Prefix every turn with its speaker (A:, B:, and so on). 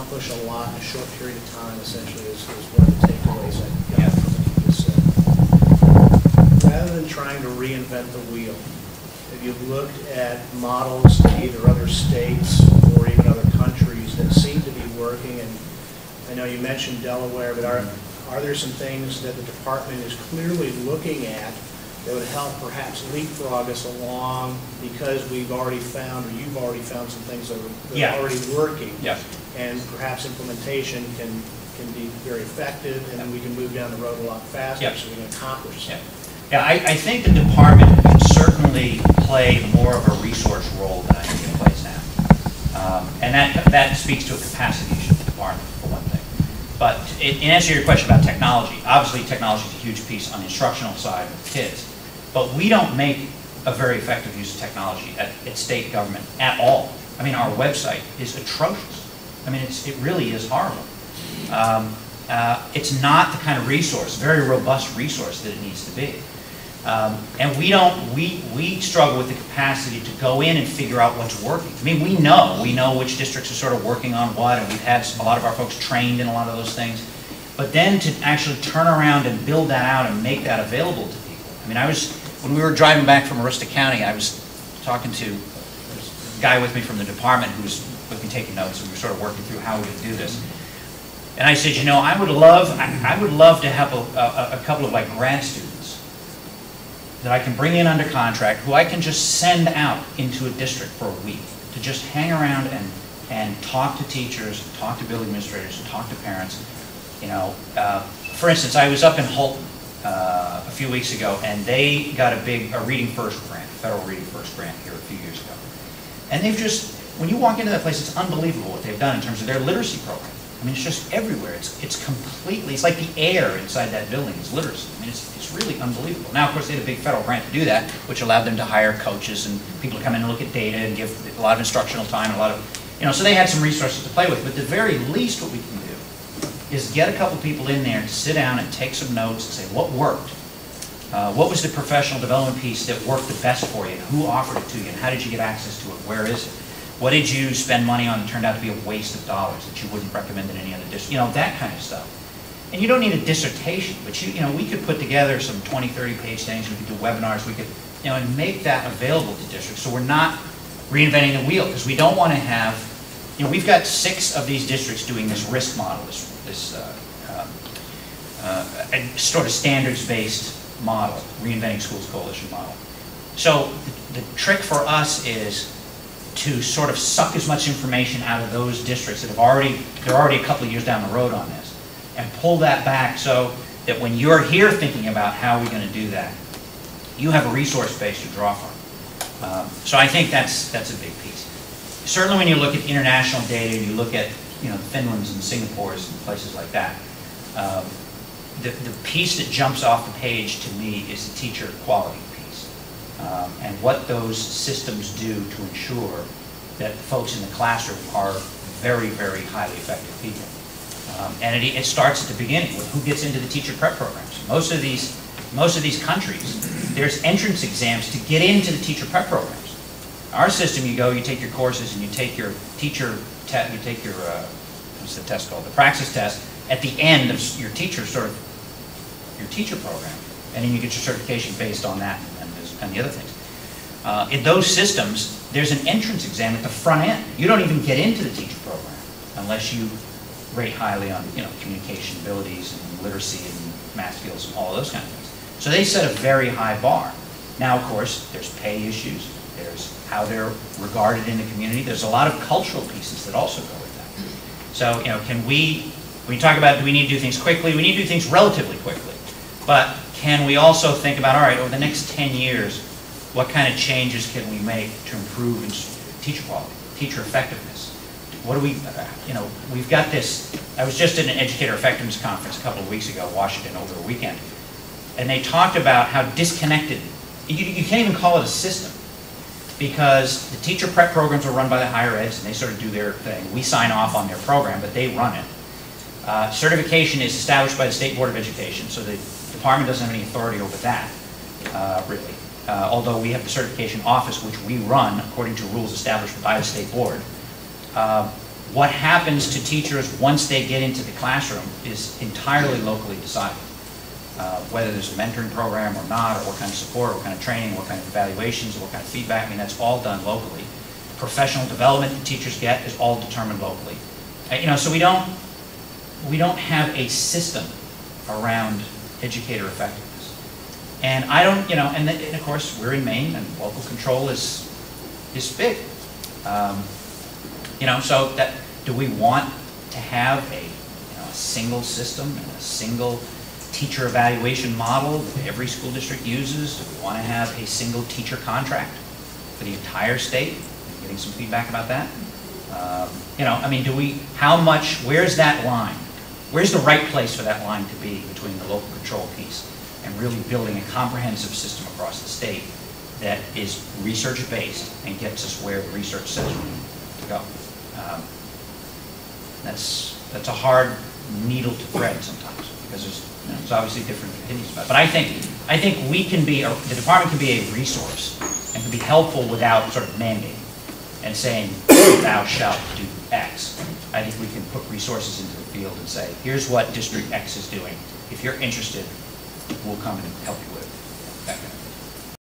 A: accomplish a lot in a short period of time, essentially, is one of the takeaways I got from what you just said. Rather than trying to reinvent the wheel, if you've looked at models in either other states or even other countries that seem to be working, and I know you mentioned Delaware, but are there some things that the department is clearly looking at that would help perhaps leapfrog us along because we've already found, or you've already found some things that are already working, and perhaps implementation can be very effective, and then we can move down the road a lot faster so we can accomplish something.
B: I think the department can certainly play more of a resource role than I think it plays now. And that speaks to a capacity issue of the department, for one thing. But in answer to your question about technology, obviously technology is a huge piece on the instructional side with kids. But we don't make a very effective use of technology at state government at all. I mean, our website is atrocious. I mean, it really is horrible. It's not the kind of resource, very robust resource that it needs to be. And we struggle with the capacity to go in and figure out what's working. I mean, we know which districts are sort of working on what, and we've had a lot of our folks trained in a lot of those things. But then to actually turn around and build that out and make that available to people. I mean, when we were driving back from Aroostook County, I was talking to a guy with me from the department who was with me taking notes, and we were sort of working through how we could do this. And I said, you know, I would love to have a couple of like grad students that I can bring in under contract, who I can just send out into a district for a week to just hang around and talk to teachers, talk to building administrators, and talk to parents. You know, for instance, I was up in Holton a few weeks ago, and they got a Reading First grant, federal Reading First grant here a few years ago. And they've just, when you walk into that place, it's unbelievable what they've done in terms of their literacy program. I mean, it's just everywhere. It's completely, it's like the air inside that building is literacy. I mean, it's really unbelievable. Now, of course, they had a big federal grant to do that, which allowed them to hire coaches and people to come in and look at data and give a lot of instructional time, a lot of, you know, so they had some resources to play with. But at the very least, what we can do is get a couple people in there to sit down and take some notes and say, what worked? What was the professional development piece that worked the best for you? And who offered it to you? And how did you get access to it? Where is it? What did you spend money on that turned out to be a waste of dollars that you wouldn't recommend in any other district? You know, that kind of stuff. And you don't need a dissertation, but you know, we could put together some 20, 30-page things. We could do webinars. We could, you know, and make that available to districts. So we're not reinventing the wheel, because we don't want to have, you know, we've got 6 of these districts doing this risk model, this sort of standards-based model, Reinventing Schools Coalition model. So the trick for us is to sort of suck as much information out of those districts that they're already a couple of years down the road on this, and pull that back so that when you're here thinking about how we're going to do that, you have a resource base to draw from. So I think that's a big piece. Certainly when you look at international data, and you look at, you know, the Finlands and Singapores and places like that, the piece that jumps off the page to me is the teacher quality piece, and what those systems do to ensure that folks in the classroom are very, very highly effective people. And it starts at the beginning with who gets into the teacher prep programs. Most of these countries, there's entrance exams to get into the teacher prep programs. Our system, you go, you take your courses, and you take your teacher test, you take your what's the test called? The praxis test at the end of your teacher program, and then you get your certification based on that and the other things. In those systems, there's an entrance exam at the front end. You don't even get into the teacher program unless you rate highly on, you know, communication abilities and literacy and math skills and all those kind of things. So they set a very high bar. Now, of course, there's pay issues. There's how they're regarded in the community. There's a lot of cultural pieces that also go with that. So, you know, when you talk about do we need to do things quickly, we need to do things relatively quickly. But can we also think about, all right, over the next 10 years, what kind of changes can we make to improve teacher quality, teacher effectiveness? What do we, you know, we've got this. I was just at an educator effectiveness conference a couple of weeks ago in Washington over the weekend, and they talked about how disconnected, you can't even call it a system, because the teacher prep programs are run by the higher eds, and they sort of do their thing. We sign off on their program, but they run it. Certification is established by the State Board of Education, so the department doesn't have any authority over that, really. Although we have the certification office, which we run according to rules established by the State Board. What happens to teachers once they get into the classroom is entirely locally decided. Whether there's a mentoring program or not, or what kind of support, what kind of training, what kind of evaluations, what kind of feedback, I mean, that's all done locally. Professional development that teachers get is all determined locally. So we don't have a system around educator effectiveness. And I don't, and of course, we're in Maine, and local control is big. So that, do we want to have a single system and a single teacher evaluation model that every school district uses? Do we want to have a single teacher contract for the entire state? I'm getting some feedback about that. Where's that line? Where's the right place for that line to be between the local control piece and really building a comprehensive system across the state that is research-based and gets us where the research says we need to go? That's a hard needle to thread sometimes, because there's obviously different opinions about it. But I think we can be, the department can be a resource and can be helpful without sort of mandating and saying, thou shalt do X. I think we can put resources into the field and say, here's what District X is doing. If you're interested, we'll come and help you with it.